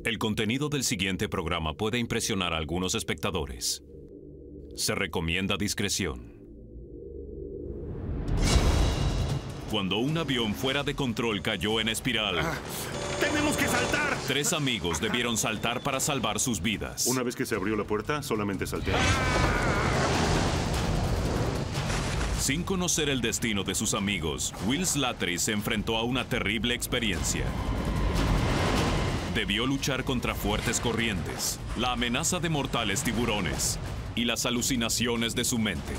El contenido del siguiente programa puede impresionar a algunos espectadores. Se recomienda discreción. Cuando un avión fuera de control cayó en espiral, ¡Tenemos que saltar! 3 amigos debieron saltar para salvar sus vidas. Una vez que se abrió la puerta, solamente salté. Sin conocer el destino de sus amigos, Will Slattery se enfrentó a una terrible experiencia. Debió luchar contra fuertes corrientes, la amenaza de mortales tiburones y las alucinaciones de su mente.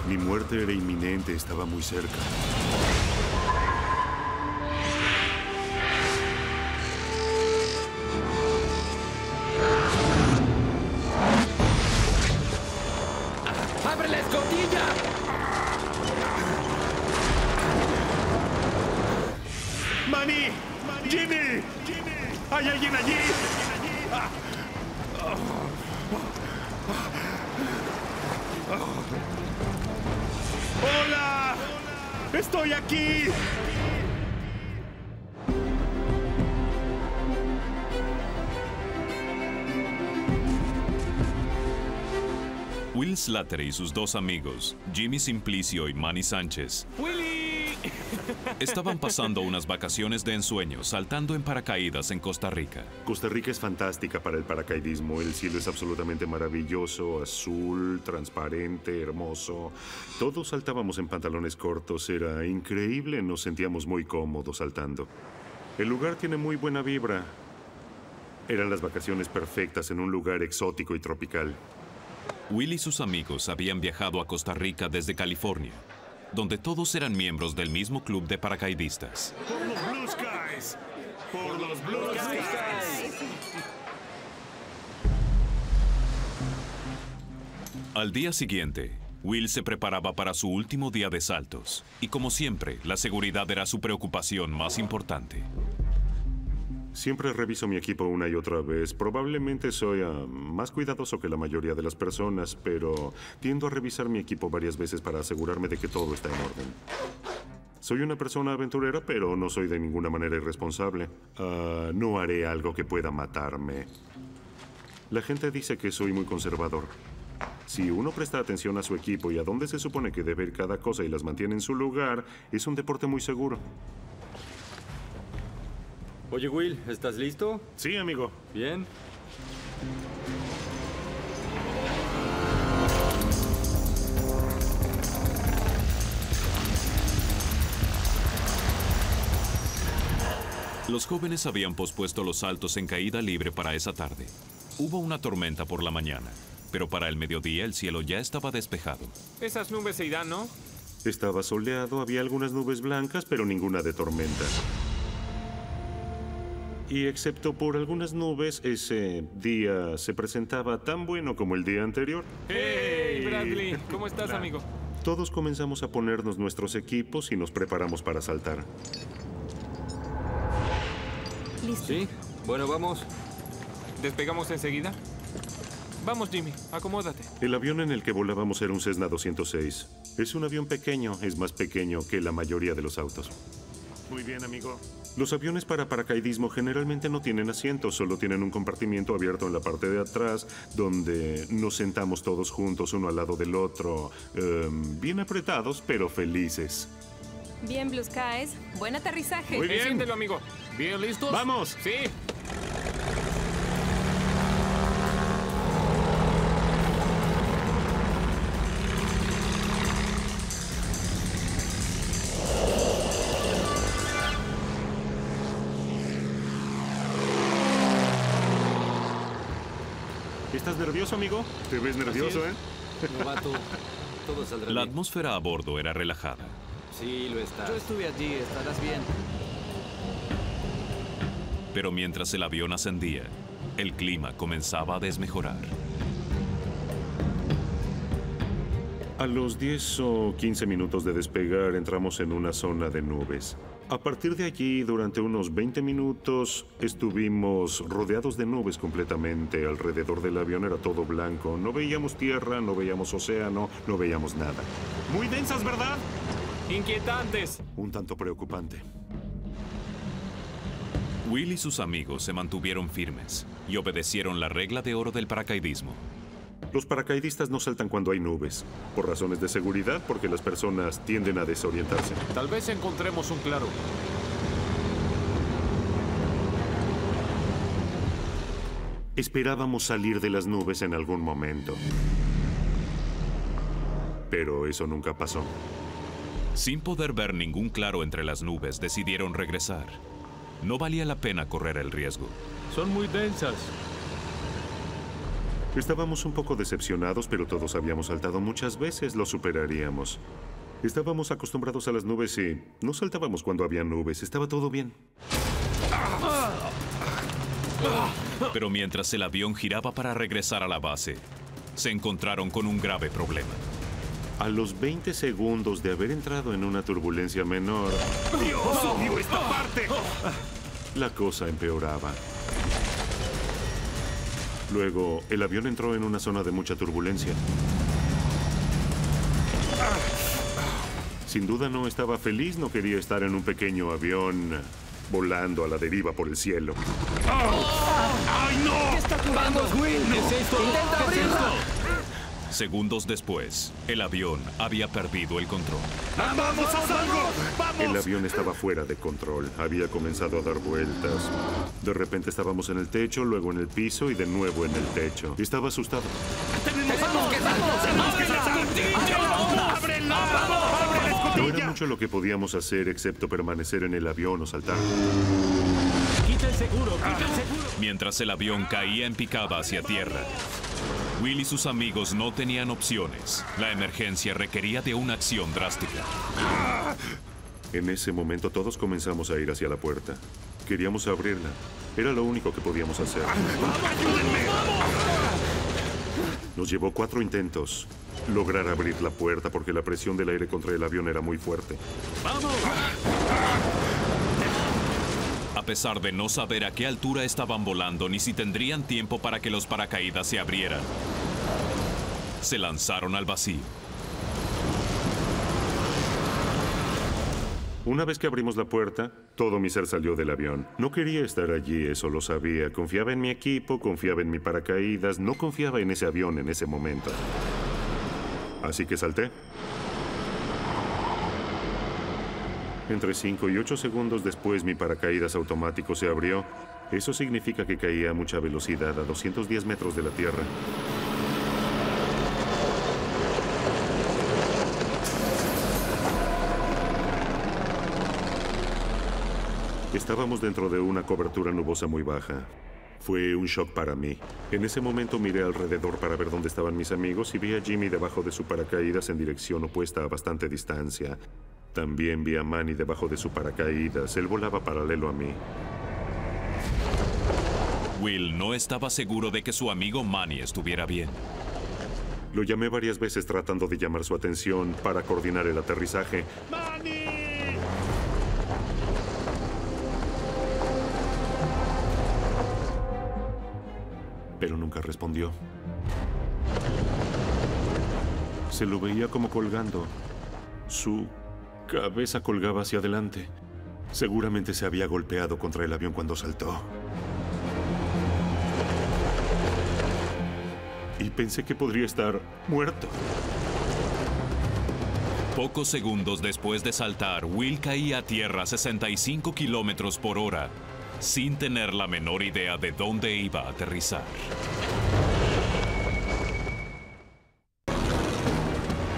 Mi muerte era inminente, estaba muy cerca. ¡Abre la escotilla! ¡Manny! ¡Jimmy! ¿Hay alguien allí? ¡Hola! ¡Estoy aquí! Will Slattery y sus 2 amigos, Jimmy Simplicio y Manny Sánchez, ¡Willy! estaban pasando unas vacaciones de ensueño saltando en paracaídas en Costa Rica. Costa Rica es fantástica para el paracaidismo. El cielo es absolutamente maravilloso, azul, transparente, hermoso. Todos saltábamos en pantalones cortos. Era increíble, nos sentíamos muy cómodos saltando. El lugar tiene muy buena vibra. Eran las vacaciones perfectas en un lugar exótico y tropical. Will y sus amigos habían viajado a Costa Rica desde California, donde todos eran miembros del mismo club de paracaidistas. ¡Por los Blue Skies! ¡Por los Blue Skies! Al día siguiente, Will se preparaba para su último día de saltos, y como siempre, la seguridad era su preocupación más importante. Siempre reviso mi equipo una y otra vez. Probablemente soy más cuidadoso que la mayoría de las personas, pero tiendo a revisar mi equipo varias veces para asegurarme de que todo está en orden. Soy una persona aventurera, pero no soy de ninguna manera irresponsable. No haré algo que pueda matarme. La gente dice que soy muy conservador. Si uno presta atención a su equipo y a dónde se supone que debe ir cada cosa y las mantiene en su lugar, es un deporte muy seguro. Oye, Will, ¿estás listo? Sí, amigo. Bien. Los jóvenes habían pospuesto los saltos en caída libre para esa tarde. Hubo una tormenta por la mañana, pero para el mediodía el cielo ya estaba despejado. Esas nubes se irán, ¿no? Estaba soleado, había algunas nubes blancas, pero ninguna de tormenta. Y excepto por algunas nubes, ese día se presentaba tan bueno como el día anterior. ¡Hey, Bradley! ¿Cómo estás, amigo? Todos comenzamos a ponernos nuestros equipos y nos preparamos para saltar. ¿Listo? ¿Sí? Bueno, vamos. ¿Despegamos enseguida? Vamos, Jimmy, acomódate. El avión en el que volábamos era un Cessna 206. Es un avión pequeño, es más pequeño que la mayoría de los autos. Muy bien, amigo. Los aviones para paracaidismo generalmente no tienen asientos, solo tienen un compartimiento abierto en la parte de atrás, donde nos sentamos todos juntos, uno al lado del otro, bien apretados, pero felices. Bien, Blue Skies. Buen aterrizaje. Muy bien. Siéntelo, amigo. ¿Bien listos? ¡Vamos! Sí. ¿Estás nervioso, amigo? Te ves nervioso, ¿eh? Novato, todo saldrá La bien. atmósfera a bordo era relajada. Sí, lo estás. Yo estuve allí, estarás bien. Pero mientras el avión ascendía, el clima comenzaba a desmejorar. A los 10 o 15 minutos de despegar entramos en una zona de nubes. A partir de allí, durante unos 20 minutos, estuvimos rodeados de nubes completamente. Alrededor del avión era todo blanco. No veíamos tierra, no veíamos océano, no veíamos nada. Muy densas, ¿verdad? Inquietantes. Un tanto preocupante. Will y sus amigos se mantuvieron firmes y obedecieron la regla de oro del paracaidismo. Los paracaidistas no saltan cuando hay nubes, por razones de seguridad, porque las personas tienden a desorientarse. Tal vez encontremos un claro. Esperábamos salir de las nubes en algún momento. Pero eso nunca pasó. Sin poder ver ningún claro entre las nubes, decidieron regresar. No valía la pena correr el riesgo. Son muy densas. Estábamos un poco decepcionados, pero todos habíamos saltado muchas veces, lo superaríamos. Estábamos acostumbrados a las nubes y no saltábamos cuando había nubes, estaba todo bien. Pero mientras el avión giraba para regresar a la base, se encontraron con un grave problema. A los 20 segundos de haber entrado en una turbulencia menor... ¡Dios, odio esta parte! La cosa empeoraba. Luego, el avión entró en una zona de mucha turbulencia. Sin duda no estaba feliz, no quería estar en un pequeño avión volando a la deriva por el cielo. ¡Ay, no! ¡Vamos, Will! ¿Qué es esto? ¡Intenta abrirla! Segundos después, el avión había perdido el control. ¡Vamos, haz algo! ¡Vamos! El avión estaba fuera de control, había comenzado a dar vueltas. De repente estábamos en el techo, luego en el piso y de nuevo en el techo. Estaba asustado. ¡Tenemos que saltar! ¡Ábrela! ¡Abre la No escotilla! era mucho lo que podíamos hacer excepto permanecer en el avión o saltar. Quita el seguro, quita el seguro. Mientras el avión caía en picada hacia tierra, Will y sus amigos no tenían opciones. La emergencia requería de una acción drástica. En ese momento todos comenzamos a ir hacia la puerta. Queríamos abrirla. Era lo único que podíamos hacer. Nos llevó 4 intentos lograr abrir la puerta porque la presión del aire contra el avión era muy fuerte. A pesar de no saber a qué altura estaban volando ni si tendrían tiempo para que los paracaídas se abrieran, se lanzaron al vacío. Una vez que abrimos la puerta, todo mi ser salió del avión. No quería estar allí, eso lo sabía. Confiaba en mi equipo, confiaba en mi paracaídas, no confiaba en ese avión en ese momento. Así que salté. Entre 5 y 8 segundos después, mi paracaídas automático se abrió. Eso significa que caía a mucha velocidad, a 210 metros de la tierra. Estábamos dentro de una cobertura nubosa muy baja. Fue un shock para mí. En ese momento miré alrededor para ver dónde estaban mis amigos y vi a Jimmy debajo de su paracaídas en dirección opuesta a bastante distancia. También vi a Manny debajo de su paracaídas. Él volaba paralelo a mí. Will no estaba seguro de que su amigo Manny estuviera bien. Lo llamé varias veces tratando de llamar su atención para coordinar el aterrizaje. Pero nunca respondió. Se lo veía como colgando. Su cabeza colgaba hacia adelante. Seguramente se había golpeado contra el avión cuando saltó. Y pensé que podría estar muerto. Pocos segundos después de saltar, Will caía a tierra a 65 kilómetros por hora, sin tener la menor idea de dónde iba a aterrizar.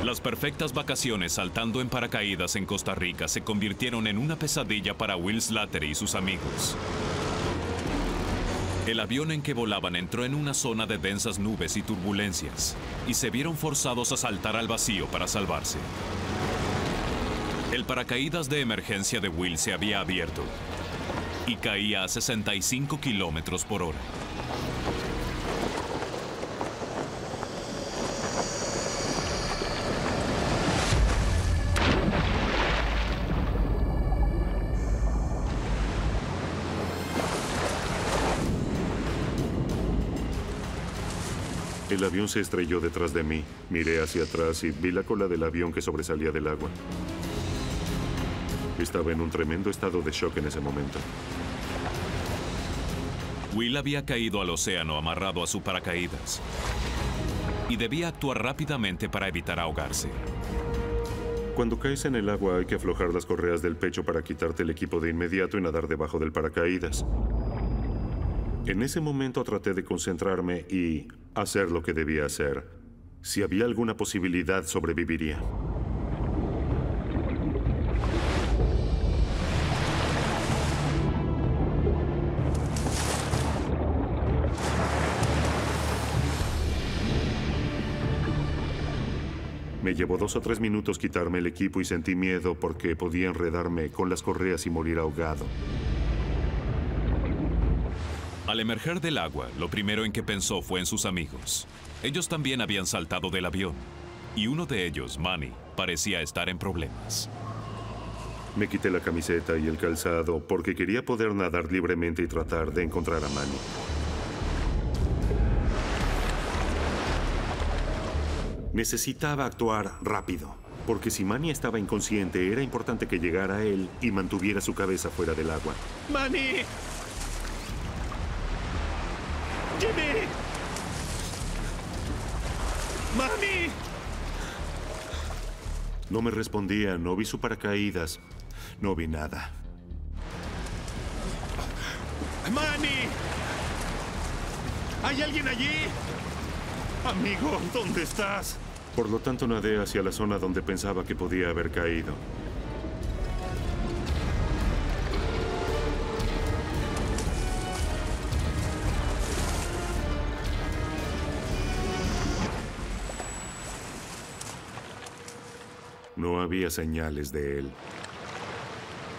Las perfectas vacaciones saltando en paracaídas en Costa Rica se convirtieron en una pesadilla para Will Slattery y sus amigos. El avión en que volaban entró en una zona de densas nubes y turbulencias, y se vieron forzados a saltar al vacío para salvarse. El paracaídas de emergencia de Will se había abierto y caía a 65 kilómetros por hora. El avión se estrelló detrás de mí. Miré hacia atrás y vi la cola del avión que sobresalía del agua. Estaba en un tremendo estado de shock en ese momento. Will había caído al océano amarrado a su paracaídas y debía actuar rápidamente para evitar ahogarse. Cuando caes en el agua hay que aflojar las correas del pecho para quitarte el equipo de inmediato y nadar debajo del paracaídas. En ese momento traté de concentrarme y hacer lo que debía hacer. Si había alguna posibilidad, sobreviviría. Me llevó 2 o 3 minutos quitarme el equipo y sentí miedo porque podía enredarme con las correas y morir ahogado. Al emerger del agua, lo primero en que pensó fue en sus amigos. Ellos también habían saltado del avión, y uno de ellos, Manny, parecía estar en problemas. Me quité la camiseta y el calzado porque quería poder nadar libremente y tratar de encontrar a Manny. Necesitaba actuar rápido, porque si Manny estaba inconsciente, era importante que llegara a él y mantuviera su cabeza fuera del agua. ¡Manny! ¡Jimmy! ¡Manny! No me respondía, no vi su paracaídas, no vi nada. ¡Manny! ¿Hay alguien allí? Amigo, ¿dónde estás? Por lo tanto, nadé hacia la zona donde pensaba que podía haber caído. No había señales de él.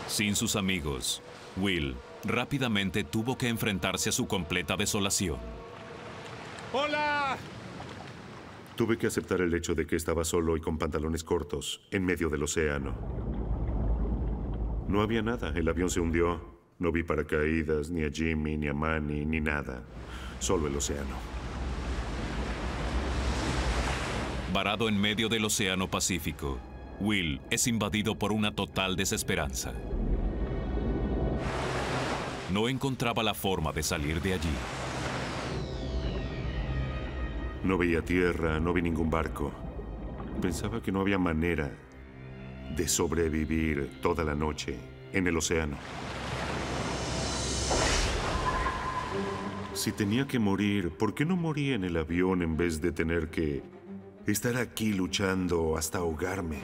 Sin sus amigos, Will rápidamente tuvo que enfrentarse a su completa desolación. ¡Hola! Tuve que aceptar el hecho de que estaba solo y con pantalones cortos, en medio del océano. No había nada, el avión se hundió. No vi paracaídas, ni a Jimmy, ni a Manny, ni nada. Solo el océano. Varado en medio del océano Pacífico, Will es invadido por una total desesperanza. No encontraba la forma de salir de allí. No veía tierra, no vi ningún barco. Pensaba que no había manera de sobrevivir toda la noche en el océano. Si tenía que morir, ¿por qué no moría en el avión en vez de tener que estar aquí luchando hasta ahogarme?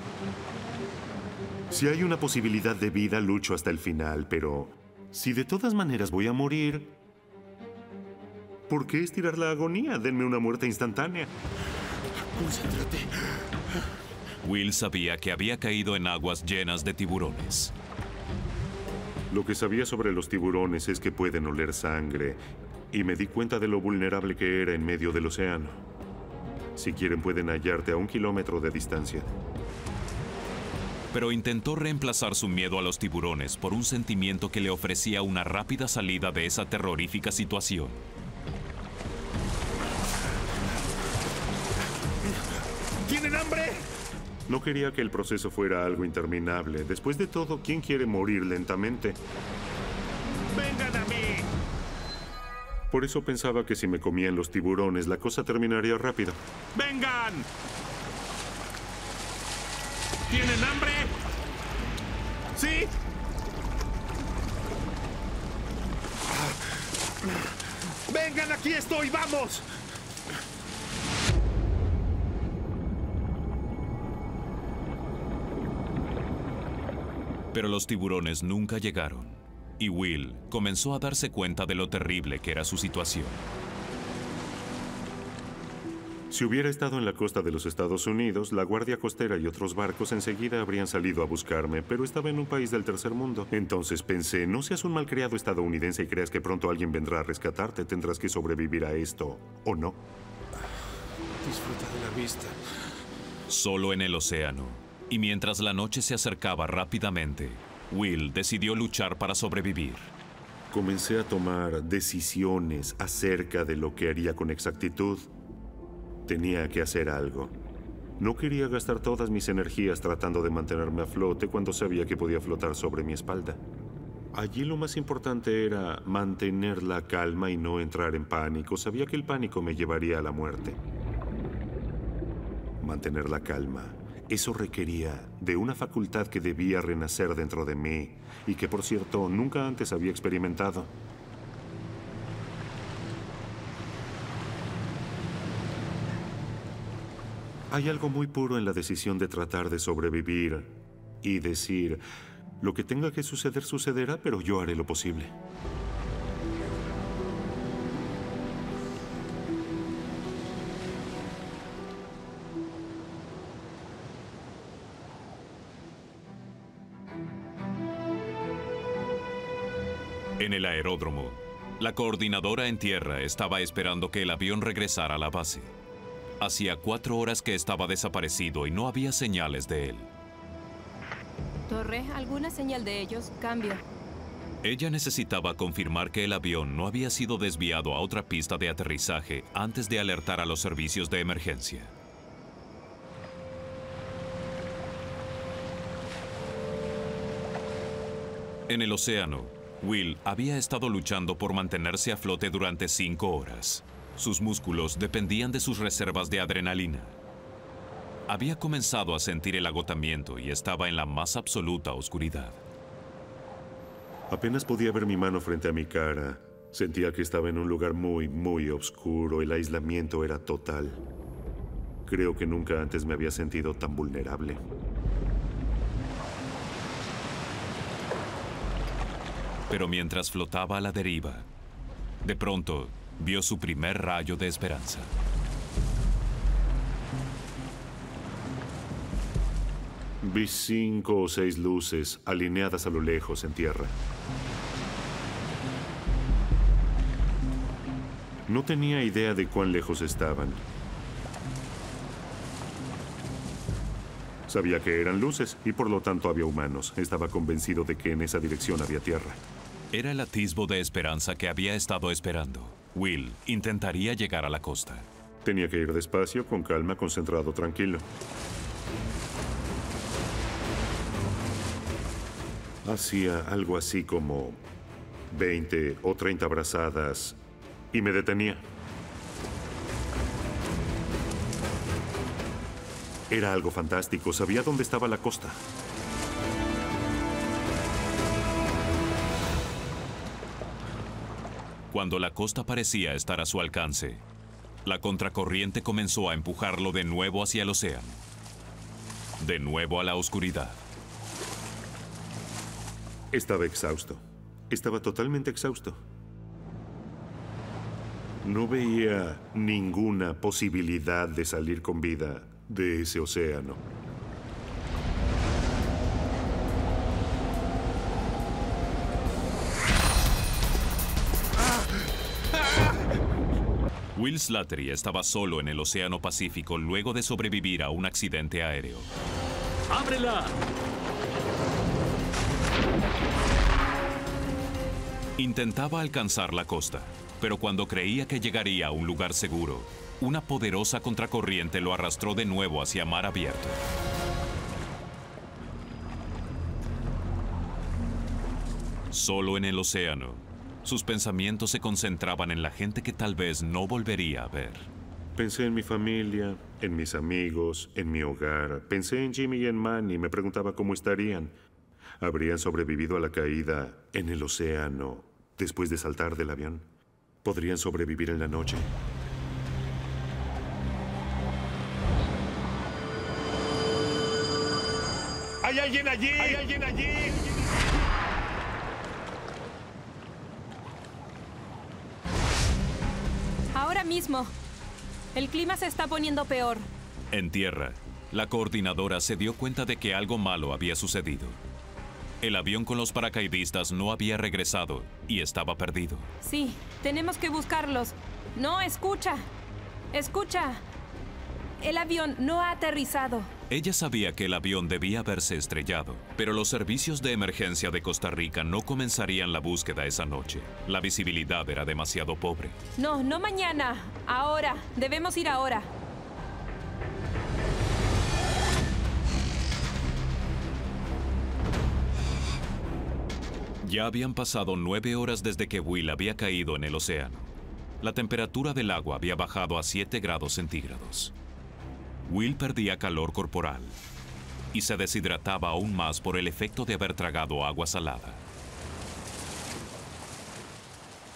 Si hay una posibilidad de vida, lucho hasta el final, pero si de todas maneras voy a morir, ¿por qué estirar la agonía? Denme una muerte instantánea. Concéntrate. Will sabía que había caído en aguas llenas de tiburones. Lo que sabía sobre los tiburones es que pueden oler sangre, y me di cuenta de lo vulnerable que era en medio del océano. Si quieren, pueden hallarte a 1 kilómetro de distancia. Pero intentó reemplazar su miedo a los tiburones por un sentimiento que le ofrecía una rápida salida de esa terrorífica situación. ¿Tienen hambre? No quería que el proceso fuera algo interminable. Después de todo, ¿quién quiere morir lentamente? ¡Vengan a mí! Por eso pensaba que si me comían los tiburones, la cosa terminaría rápido. ¡Vengan! ¿Tienen hambre? ¿Sí? ¡Vengan, aquí estoy! ¡Vamos! Pero los tiburones nunca llegaron, y Will comenzó a darse cuenta de lo terrible que era su situación. Si hubiera estado en la costa de los Estados Unidos, la Guardia Costera y otros barcos enseguida habrían salido a buscarme, pero estaba en un país del tercer mundo. Entonces pensé, no seas un malcriado estadounidense y creas que pronto alguien vendrá a rescatarte. Tendrás que sobrevivir a esto, ¿o no? Disfruta de la vista. Solo en el océano, y mientras la noche se acercaba rápidamente, Will decidió luchar para sobrevivir. Comencé a tomar decisiones acerca de lo que haría con exactitud. Tenía que hacer algo. No quería gastar todas mis energías tratando de mantenerme a flote cuando sabía que podía flotar sobre mi espalda. Allí lo más importante era mantener la calma y no entrar en pánico. Sabía que el pánico me llevaría a la muerte. Mantener la calma. Eso requería de una facultad que debía renacer dentro de mí y que, por cierto, nunca antes había experimentado. Hay algo muy puro en la decisión de tratar de sobrevivir y decir, lo que tenga que suceder, sucederá, pero yo haré lo posible. En el aeródromo, la coordinadora en tierra estaba esperando que el avión regresara a la base. Hacía 4 horas que estaba desaparecido y no había señales de él. Torre, ¿alguna señal de ellos? Cambio. Ella necesitaba confirmar que el avión no había sido desviado a otra pista de aterrizaje antes de alertar a los servicios de emergencia. En el océano, Will había estado luchando por mantenerse a flote durante 5 horas. Sus músculos dependían de sus reservas de adrenalina. Había comenzado a sentir el agotamiento y estaba en la más absoluta oscuridad. Apenas podía ver mi mano frente a mi cara. Sentía que estaba en un lugar muy, muy oscuro. El aislamiento era total. Creo que nunca antes me había sentido tan vulnerable. Pero mientras flotaba a la deriva, de pronto vio su primer rayo de esperanza. Vi 5 o 6 luces alineadas a lo lejos en tierra. No tenía idea de cuán lejos estaban. Sabía que eran luces y por lo tanto había humanos. Estaba convencido de que en esa dirección había tierra. Era el atisbo de esperanza que había estado esperando. Will intentaría llegar a la costa. Tenía que ir despacio, con calma, concentrado, tranquilo. Hacía algo así como 20 o 30 brazadas y me detenía. Era algo fantástico. Sabía dónde estaba la costa. Cuando la costa parecía estar a su alcance, la contracorriente comenzó a empujarlo de nuevo hacia el océano. De nuevo a la oscuridad. Estaba exhausto. Estaba totalmente exhausto. No veía ninguna posibilidad de salir con vida de ese océano. Will Slattery estaba solo en el Océano Pacífico luego de sobrevivir a un accidente aéreo. ¡Ábrela! Intentaba alcanzar la costa, pero cuando creía que llegaría a un lugar seguro, una poderosa contracorriente lo arrastró de nuevo hacia mar abierto. Solo en el océano, sus pensamientos se concentraban en la gente que tal vez no volvería a ver. Pensé en mi familia, en mis amigos, en mi hogar. Pensé en Jimmy y en Manny. Me preguntaba cómo estarían. ¿Habrían sobrevivido a la caída en el océano después de saltar del avión? ¿Podrían sobrevivir en la noche? ¡Hay alguien allí! ¡Hay alguien allí! Ahora mismo. El clima se está poniendo peor. En tierra, la coordinadora se dio cuenta de que algo malo había sucedido. El avión con los paracaidistas no había regresado y estaba perdido. Sí, tenemos que buscarlos. No, escucha. Escucha. El avión no ha aterrizado. Ella sabía que el avión debía haberse estrellado, pero los servicios de emergencia de Costa Rica no comenzarían la búsqueda esa noche. La visibilidad era demasiado pobre. No, no mañana. Ahora. Debemos ir ahora. Ya habían pasado 9 horas desde que Will había caído en el océano. La temperatura del agua había bajado a 7 grados centígrados. Will perdía calor corporal y se deshidrataba aún más por el efecto de haber tragado agua salada.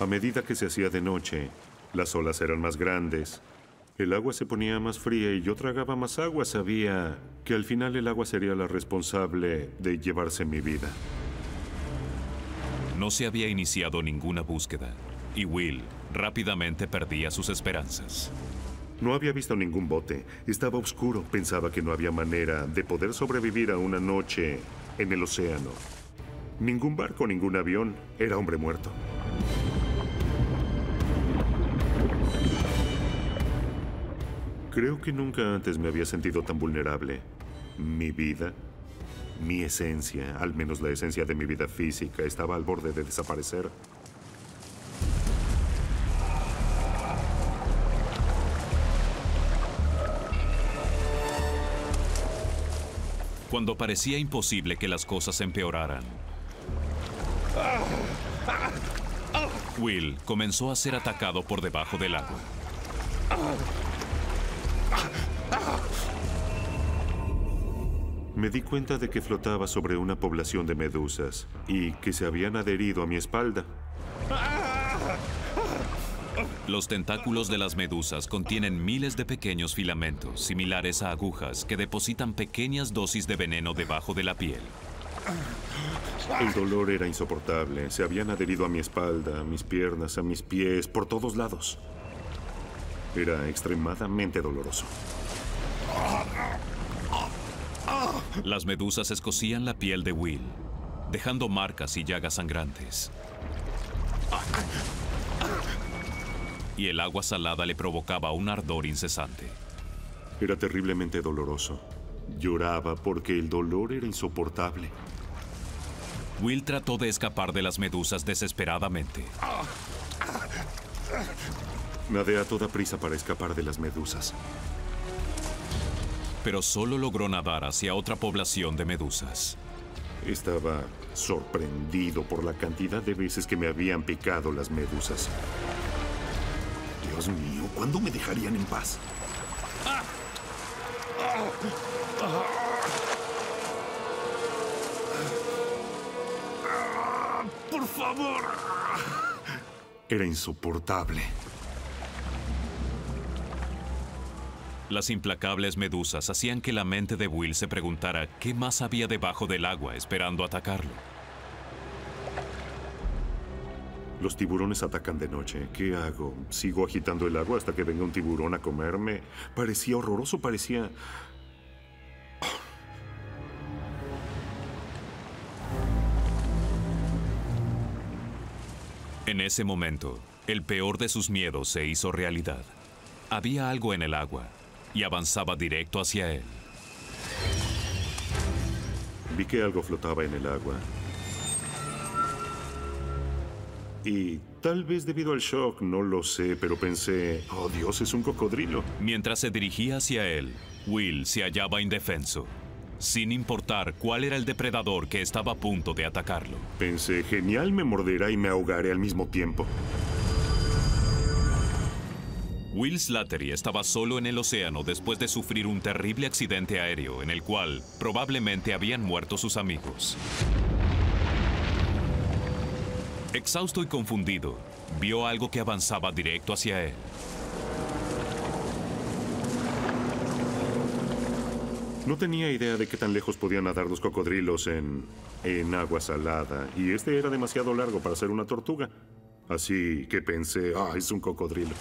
A medida que se hacía de noche, las olas eran más grandes. El agua se ponía más fría y yo tragaba más agua. Sabía que al final el agua sería la responsable de llevarse mi vida. No se había iniciado ninguna búsqueda y Will rápidamente perdía sus esperanzas. No había visto ningún bote. Estaba oscuro. Pensaba que no había manera de poder sobrevivir a una noche en el océano. Ningún barco, ningún avión. Era hombre muerto. Creo que nunca antes me había sentido tan vulnerable. Mi vida, mi esencia, al menos la esencia de mi vida física, estaba al borde de desaparecer. Cuando parecía imposible que las cosas empeoraran, Will comenzó a ser atacado por debajo del agua. Me di cuenta de que flotaba sobre una población de medusas y que se habían adherido a mi espalda. Los tentáculos de las medusas contienen miles de pequeños filamentos similares a agujas que depositan pequeñas dosis de veneno debajo de la piel. El dolor era insoportable. Se habían adherido a mi espalda, a mis piernas, a mis pies, por todos lados. Era extremadamente doloroso. Las medusas escocían la piel de Will, dejando marcas y llagas sangrantes. Y el agua salada le provocaba un ardor incesante. Era terriblemente doloroso. Lloraba porque el dolor era insoportable. Will trató de escapar de las medusas desesperadamente. Nadé a toda prisa para escapar de las medusas. Pero solo logró nadar hacia otra población de medusas. Estaba sorprendido por la cantidad de veces que me habían picado las medusas. Dios mío, ¿cuándo me dejarían en paz? ¡Por favor! Era insoportable. Las implacables medusas hacían que la mente de Will se preguntara qué más había debajo del agua esperando atacarlo. Los tiburones atacan de noche. ¿Qué hago? ¿Sigo agitando el agua hasta que venga un tiburón a comerme? Parecía horroroso, parecía... En ese momento, el peor de sus miedos se hizo realidad. Había algo en el agua y avanzaba directo hacia él. Vi que algo flotaba en el agua. Y tal vez debido al shock, no lo sé, pero pensé, oh Dios, es un cocodrilo. Mientras se dirigía hacia él, Will se hallaba indefenso, sin importar cuál era el depredador que estaba a punto de atacarlo. Pensé, genial, me morderá y me ahogaré al mismo tiempo. Will Slattery estaba solo en el océano después de sufrir un terrible accidente aéreo en el cual probablemente habían muerto sus amigos. Exhausto y confundido, vio algo que avanzaba directo hacia él. No tenía idea de qué tan lejos podían nadar los cocodrilos en agua salada, y este era demasiado largo para ser una tortuga. Así que pensé, es un cocodrilo.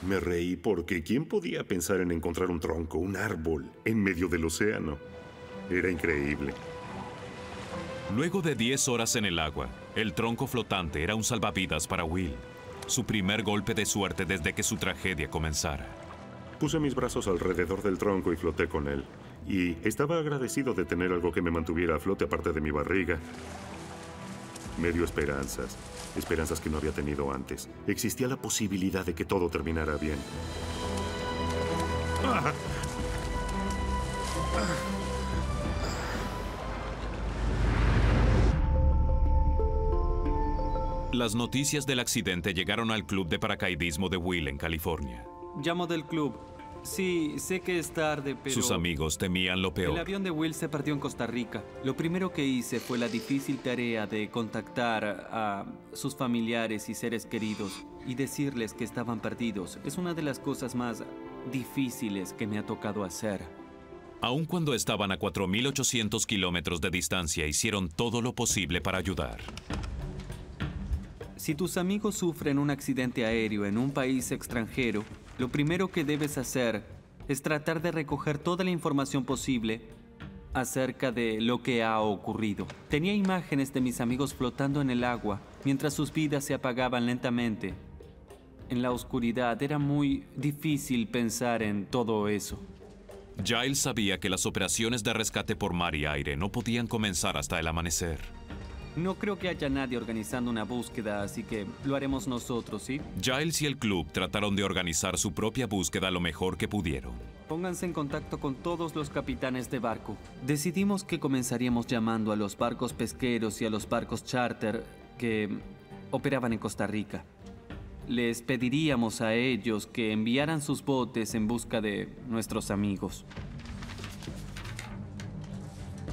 Me reí porque ¿quién podía pensar en encontrar un tronco, un árbol, en medio del océano? Era increíble. Luego de 10 horas en el agua, el tronco flotante era un salvavidas para Will. Su primer golpe de suerte desde que su tragedia comenzara. Puse mis brazos alrededor del tronco y floté con él. Y estaba agradecido de tener algo que me mantuviera a flote aparte de mi barriga. Me dio esperanzas. Esperanzas que no había tenido antes. Existía la posibilidad de que todo terminara bien. Las noticias del accidente llegaron al club de paracaidismo de Will en California. Llamo del club. Sí, sé que es tarde, pero... Sus amigos temían lo El peor. avión de Will se perdió en Costa Rica. Lo primero que hice fue la difícil tarea de contactar a sus familiares y seres queridos y decirles que estaban perdidos. Es una de las cosas más difíciles que me ha tocado hacer. Aun cuando estaban a 4.800 kilómetros de distancia, hicieron todo lo posible para ayudar. Si tus amigos sufren un accidente aéreo en un país extranjero, lo primero que debes hacer es tratar de recoger toda la información posible acerca de lo que ha ocurrido. Tenía imágenes de mis amigos flotando en el agua mientras sus vidas se apagaban lentamente. En la oscuridad era muy difícil pensar en todo eso. Giles sabía que las operaciones de rescate por mar y aire no podían comenzar hasta el amanecer. No creo que haya nadie organizando una búsqueda, así que lo haremos nosotros, ¿sí? Giles y el club trataron de organizar su propia búsqueda lo mejor que pudieron. Pónganse en contacto con todos los capitanes de barco. Decidimos que comenzaríamos llamando a los barcos pesqueros y a los barcos charter que operaban en Costa Rica. Les pediríamos a ellos que enviaran sus botes en busca de nuestros amigos.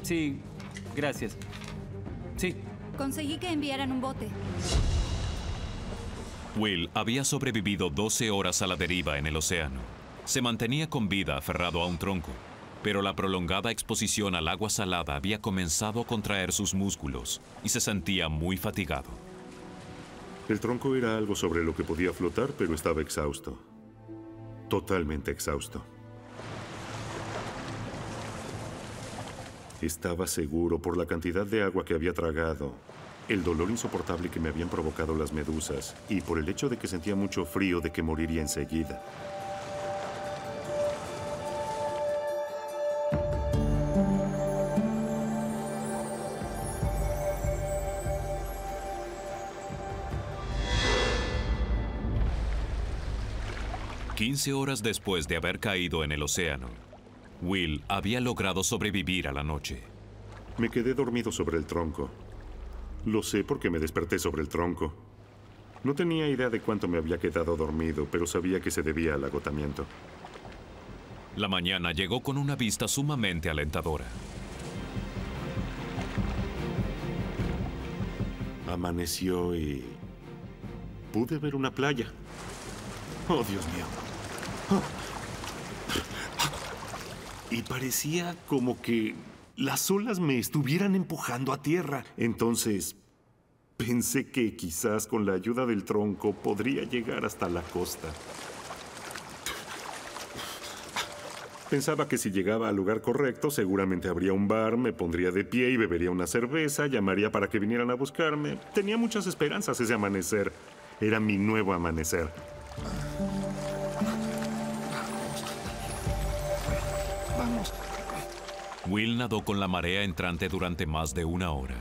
Sí, gracias. Sí. Conseguí que enviaran un bote. Will había sobrevivido 12 horas a la deriva en el océano. Se mantenía con vida aferrado a un tronco, pero la prolongada exposición al agua salada había comenzado a contraer sus músculos y se sentía muy fatigado. El tronco era algo sobre lo que podía flotar, pero estaba exhausto. Totalmente exhausto. Estaba seguro por la cantidad de agua que había tragado, el dolor insoportable que me habían provocado las medusas y por el hecho de que sentía mucho frío de que moriría enseguida. «15 horas después de haber caído en el océano, Will había logrado sobrevivir a la noche. Me quedé dormido sobre el tronco. Lo sé porque me desperté sobre el tronco. No tenía idea de cuánto me había quedado dormido, pero sabía que se debía al agotamiento. La mañana llegó con una vista sumamente alentadora. Amaneció y pude ver una playa. Oh, Dios mío. Y parecía como que las olas me estuvieran empujando a tierra. Entonces, pensé que quizás con la ayuda del tronco podría llegar hasta la costa. Pensaba que si llegaba al lugar correcto, seguramente habría un bar, me pondría de pie y bebería una cerveza, llamaría para que vinieran a buscarme. Tenía muchas esperanzas ese amanecer. Era mi nuevo amanecer. Vamos. Will nadó con la marea entrante durante más de 1 hora.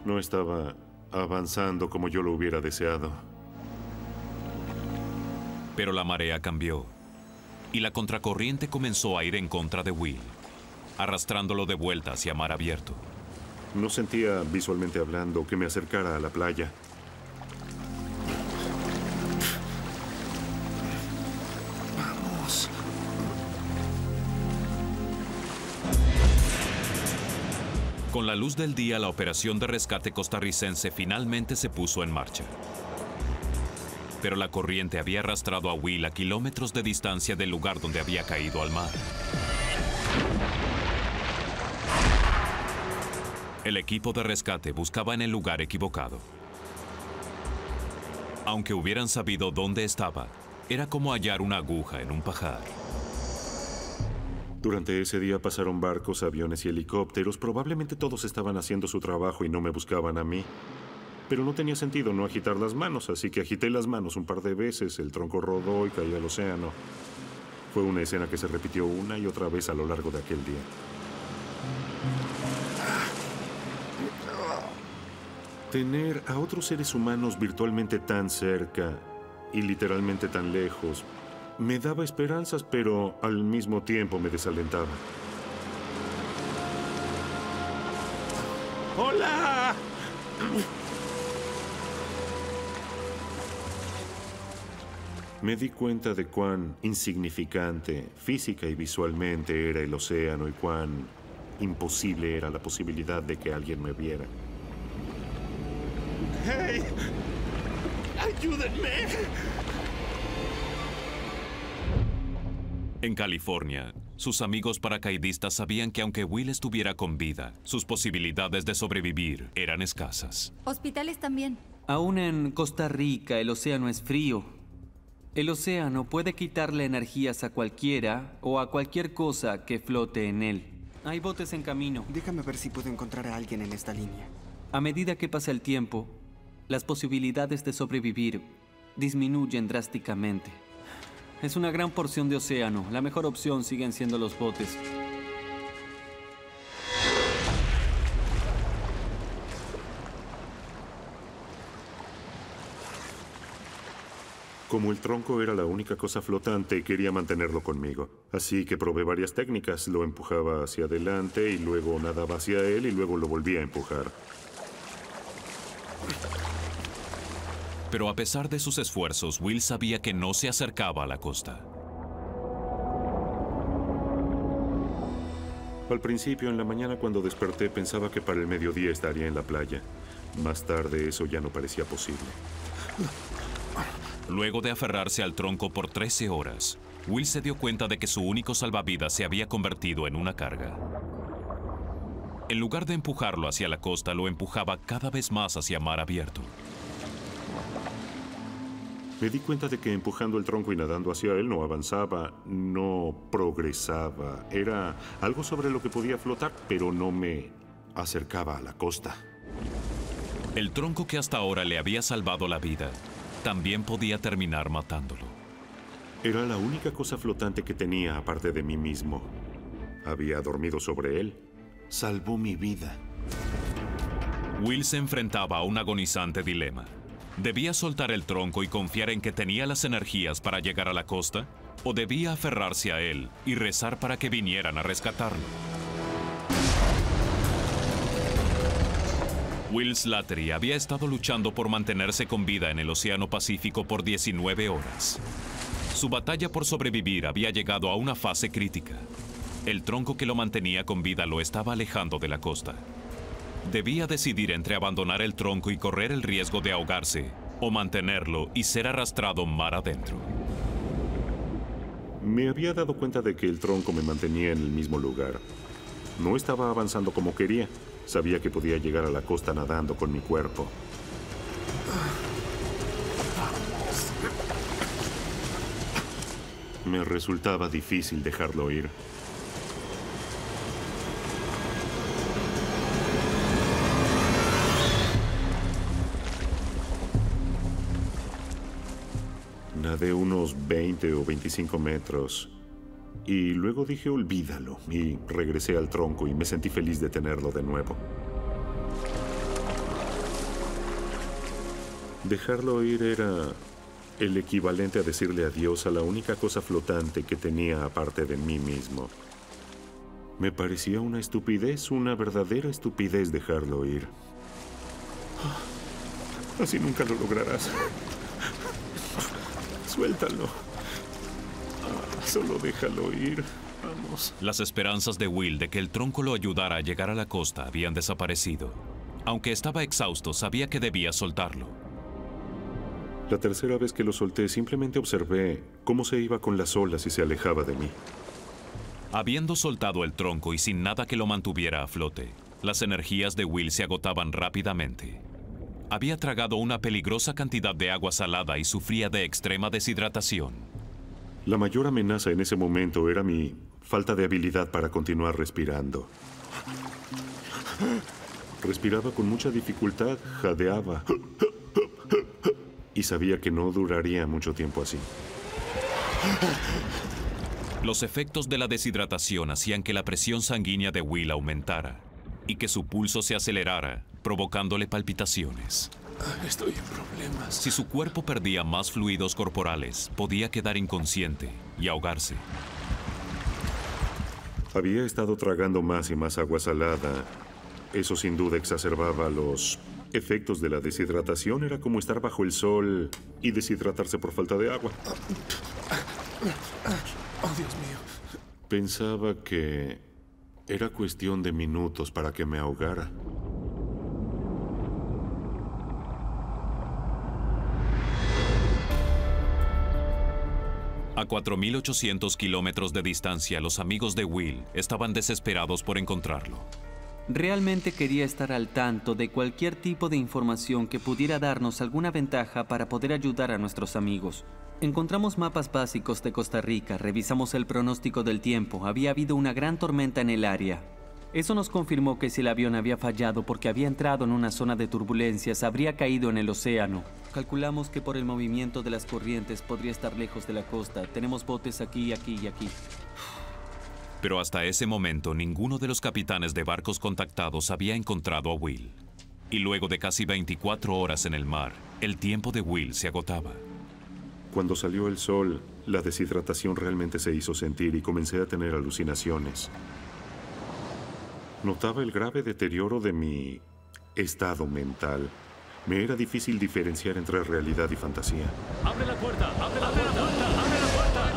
No estaba avanzando como yo lo hubiera deseado. Pero la marea cambió y la contracorriente comenzó a ir en contra de Will, arrastrándolo de vuelta hacia mar abierto. No sentía, visualmente hablando, que me acercara a la playa. Vamos. Con la luz del día, la operación de rescate costarricense finalmente se puso en marcha. Pero la corriente había arrastrado a Will a kilómetros de distancia del lugar donde había caído al mar. El equipo de rescate buscaba en el lugar equivocado. Aunque hubieran sabido dónde estaba, era como hallar una aguja en un pajar. Durante ese día pasaron barcos, aviones y helicópteros. Probablemente todos estaban haciendo su trabajo y no me buscaban a mí. Pero no tenía sentido no agitar las manos, así que agité las manos un par de veces, el tronco rodó y cayó al océano. Fue una escena que se repitió una y otra vez a lo largo de aquel día. Tener a otros seres humanos virtualmente tan cerca y literalmente tan lejos me daba esperanzas, pero al mismo tiempo me desalentaba. ¡Hola! Me di cuenta de cuán insignificante física y visualmente era el océano y cuán imposible era la posibilidad de que alguien me viera. ¡Hey! ¡Ayúdenme! En California, sus amigos paracaidistas sabían que aunque Will estuviera con vida, sus posibilidades de sobrevivir eran escasas. Hospitales también. Aún en Costa Rica el océano es frío. El océano puede quitarle energías a cualquiera o a cualquier cosa que flote en él. Hay botes en camino. Déjame ver si puedo encontrar a alguien en esta línea. A medida que pasa el tiempo, las posibilidades de sobrevivir disminuyen drásticamente. Es una gran porción de océano. La mejor opción siguen siendo los botes. Como el tronco era la única cosa flotante, quería mantenerlo conmigo. Así que probé varias técnicas. Lo empujaba hacia adelante y luego nadaba hacia él y luego lo volvía a empujar. Pero a pesar de sus esfuerzos, Will sabía que no se acercaba a la costa. Al principio, en la mañana cuando desperté, pensaba que para el mediodía estaría en la playa. Más tarde, eso ya no parecía posible. Luego de aferrarse al tronco por 13 horas, Will se dio cuenta de que su único salvavidas se había convertido en una carga. En lugar de empujarlo hacia la costa, lo empujaba cada vez más hacia mar abierto. Me di cuenta de que empujando el tronco y nadando hacia él no avanzaba, no progresaba. Era algo sobre lo que podía flotar, pero no me acercaba a la costa. El tronco que hasta ahora le había salvado la vida también podía terminar matándolo. Era la única cosa flotante que tenía aparte de mí mismo. Había dormido sobre él. Salvó mi vida. Will se enfrentaba a un agonizante dilema. ¿Debía soltar el tronco y confiar en que tenía las energías para llegar a la costa? ¿O debía aferrarse a él y rezar para que vinieran a rescatarlo? Will Slattery había estado luchando por mantenerse con vida en el Océano Pacífico por 19 horas. Su batalla por sobrevivir había llegado a una fase crítica. El tronco que lo mantenía con vida lo estaba alejando de la costa. Debía decidir entre abandonar el tronco y correr el riesgo de ahogarse, o mantenerlo y ser arrastrado mar adentro. Me había dado cuenta de que el tronco me mantenía en el mismo lugar. No estaba avanzando como quería. Sabía que podía llegar a la costa nadando con mi cuerpo. Me resultaba difícil dejarlo ir. Nadé unos 20 o 25 metros y luego dije olvídalo y regresé al tronco y me sentí feliz de tenerlo de nuevo. Dejarlo ir era el equivalente a decirle adiós a la única cosa flotante que tenía aparte de mí mismo. Me parecía una estupidez, una verdadera estupidez dejarlo ir. Así nunca lo lograrás. Suéltalo. Solo déjalo ir. Vamos. Las esperanzas de Will de que el tronco lo ayudara a llegar a la costa habían desaparecido. Aunque estaba exhausto, sabía que debía soltarlo. La tercera vez que lo solté, simplemente observé cómo se iba con las olas y se alejaba de mí. Habiendo soltado el tronco y sin nada que lo mantuviera a flote, las energías de Will se agotaban rápidamente. Había tragado una peligrosa cantidad de agua salada y sufría de extrema deshidratación. La mayor amenaza en ese momento era mi falta de habilidad para continuar respirando. Respiraba con mucha dificultad, jadeaba. Y sabía que no duraría mucho tiempo así. Los efectos de la deshidratación hacían que la presión sanguínea de Will aumentara y que su pulso se acelerara, provocándole palpitaciones. Estoy en problemas. Si su cuerpo perdía más fluidos corporales, podía quedar inconsciente y ahogarse. Había estado tragando más y más agua salada. Eso sin duda exacerbaba los efectos de la deshidratación. Era como estar bajo el sol y deshidratarse por falta de agua. Oh, Dios mío. Pensaba que era cuestión de minutos para que me ahogara. A 4.800 kilómetros de distancia, los amigos de Will estaban desesperados por encontrarlo. Realmente quería estar al tanto de cualquier tipo de información que pudiera darnos alguna ventaja para poder ayudar a nuestros amigos. Encontramos mapas básicos de Costa Rica, revisamos el pronóstico del tiempo, había habido una gran tormenta en el área. Eso nos confirmó que si el avión había fallado porque había entrado en una zona de turbulencias, habría caído en el océano. Calculamos que por el movimiento de las corrientes podría estar lejos de la costa. Tenemos botes aquí, aquí y aquí. Pero hasta ese momento, ninguno de los capitanes de barcos contactados había encontrado a Will. Y luego de casi 24 horas en el mar, el tiempo de Will se agotaba. Cuando salió el sol, la deshidratación realmente se hizo sentir y comencé a tener alucinaciones. Notaba el grave deterioro de mi estado mental. Me era difícil diferenciar entre realidad y fantasía. ¡Abre la puerta! ¡Abre la puerta! ¡Abre la puerta!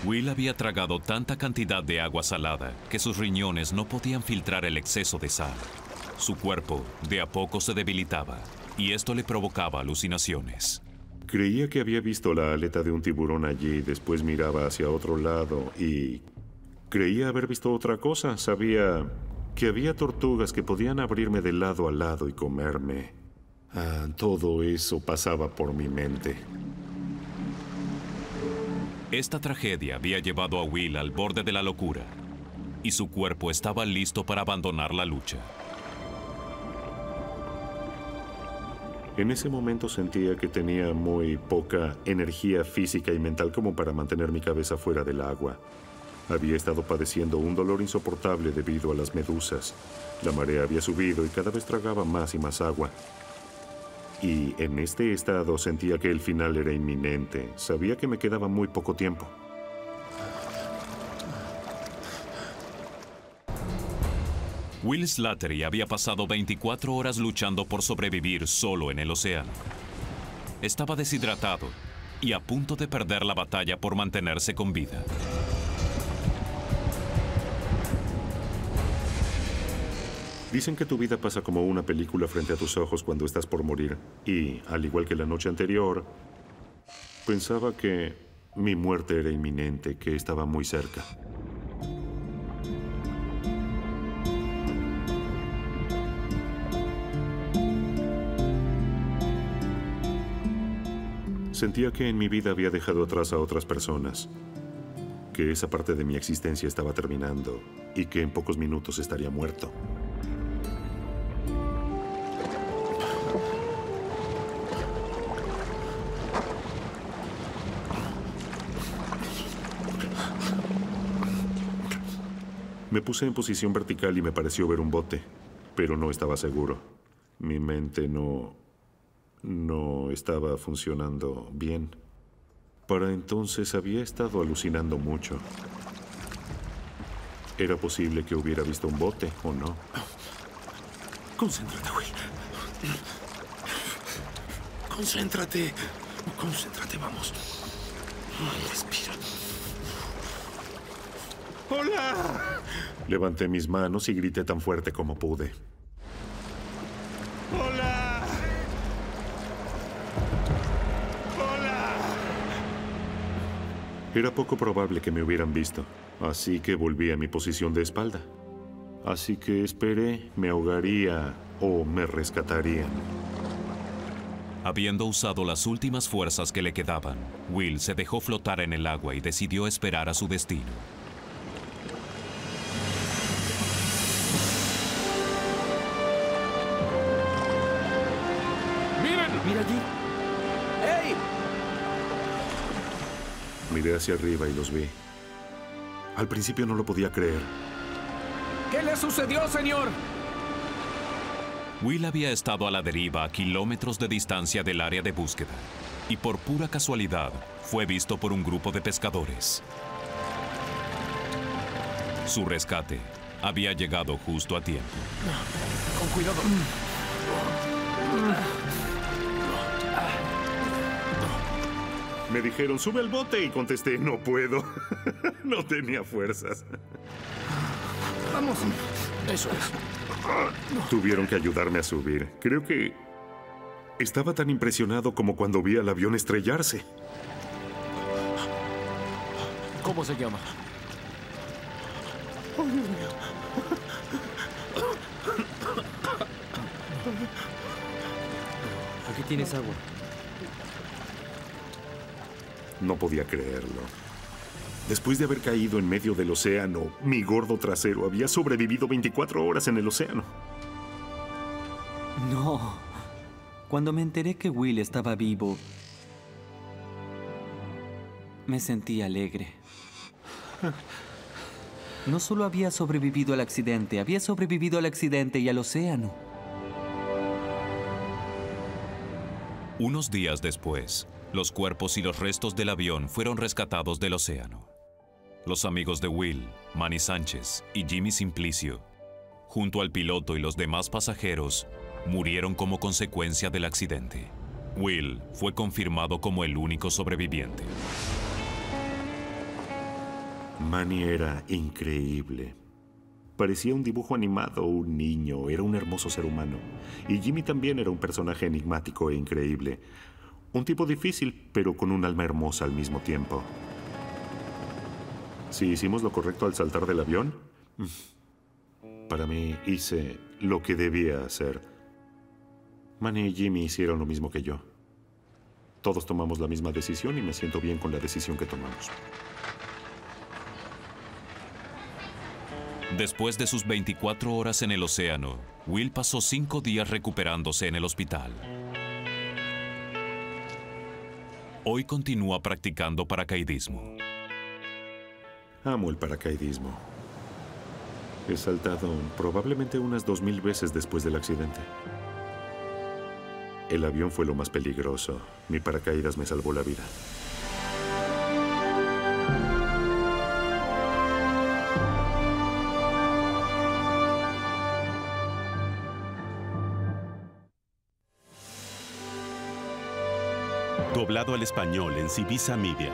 Will había tragado tanta cantidad de agua salada que sus riñones no podían filtrar el exceso de sal. Su cuerpo de a poco se debilitaba y esto le provocaba alucinaciones. Creía que había visto la aleta de un tiburón allí, después miraba hacia otro lado y creía haber visto otra cosa. Sabía que había tortugas que podían abrirme de lado a lado y comerme. Todo eso pasaba por mi mente. Esta tragedia había llevado a Will al borde de la locura y su cuerpo estaba listo para abandonar la lucha. En ese momento sentía que tenía muy poca energía física y mental como para mantener mi cabeza fuera del agua. Había estado padeciendo un dolor insoportable debido a las medusas. La marea había subido y cada vez tragaba más y más agua. Y en este estado sentía que el final era inminente. Sabía que me quedaba muy poco tiempo. Will Slattery había pasado 24 horas luchando por sobrevivir solo en el océano. Estaba deshidratado y a punto de perder la batalla por mantenerse con vida. Dicen que tu vida pasa como una película frente a tus ojos cuando estás por morir. Y, al igual que la noche anterior, pensaba que mi muerte era inminente, que estaba muy cerca. Sentía que en mi vida había dejado atrás a otras personas, que esa parte de mi existencia estaba terminando y que en pocos minutos estaría muerto. Me puse en posición vertical y me pareció ver un bote, pero no estaba seguro. Mi mente no estaba funcionando bien. Para entonces había estado alucinando mucho. Era posible que hubiera visto un bote, ¿o no? Concéntrate, Will. Concéntrate. Concéntrate, vamos. Respira. ¡Hola! Levanté mis manos y grité tan fuerte como pude. ¡Hola! ¡Hola! Era poco probable que me hubieran visto, así que volví a mi posición de espalda. Así que esperé, me ahogaría o me rescatarían. Habiendo usado las últimas fuerzas que le quedaban, Will se dejó flotar en el agua y decidió esperar a su destino. ¡Miren! ¡Mira allí! ¡Ey! Miré hacia arriba y los vi. Al principio no lo podía creer. ¿Qué le sucedió, señor? Will había estado a la deriva a kilómetros de distancia del área de búsqueda y por pura casualidad fue visto por un grupo de pescadores. Su rescate había llegado justo a tiempo. Con cuidado. Me dijeron, sube al bote, y contesté, no puedo. No tenía fuerzas. Vamos. Eso es. Tuvieron que ayudarme a subir. Creo que estaba tan impresionado como cuando vi al avión estrellarse. ¿Cómo se llama? Oh, Dios mío. Aquí tienes agua. No podía creerlo. Después de haber caído en medio del océano, mi gordo trasero había sobrevivido 24 horas en el océano. No. Cuando me enteré que Will estaba vivo, me sentí alegre. No solo había sobrevivido al accidente, había sobrevivido al accidente y al océano. Unos días después, los cuerpos y los restos del avión fueron rescatados del océano. Los amigos de Will, Manny Sánchez y Jimmy Simplicio, junto al piloto y los demás pasajeros, murieron como consecuencia del accidente. Will fue confirmado como el único sobreviviente. Manny era increíble. Parecía un dibujo animado, un niño, era un hermoso ser humano. Y Jimmy también era un personaje enigmático e increíble. Un tipo difícil, pero con un alma hermosa al mismo tiempo. Si hicimos lo correcto al saltar del avión, para mí hice lo que debía hacer. Manny y Jimmy hicieron lo mismo que yo. Todos tomamos la misma decisión y me siento bien con la decisión que tomamos. Después de sus 24 horas en el océano, Will pasó 5 días recuperándose en el hospital. Hoy continúa practicando paracaidismo. Amo el paracaidismo. He saltado probablemente unas 2000 veces después del accidente. El avión fue lo más peligroso. Mi paracaídas me salvó la vida. Doblado al español en Civisa Media.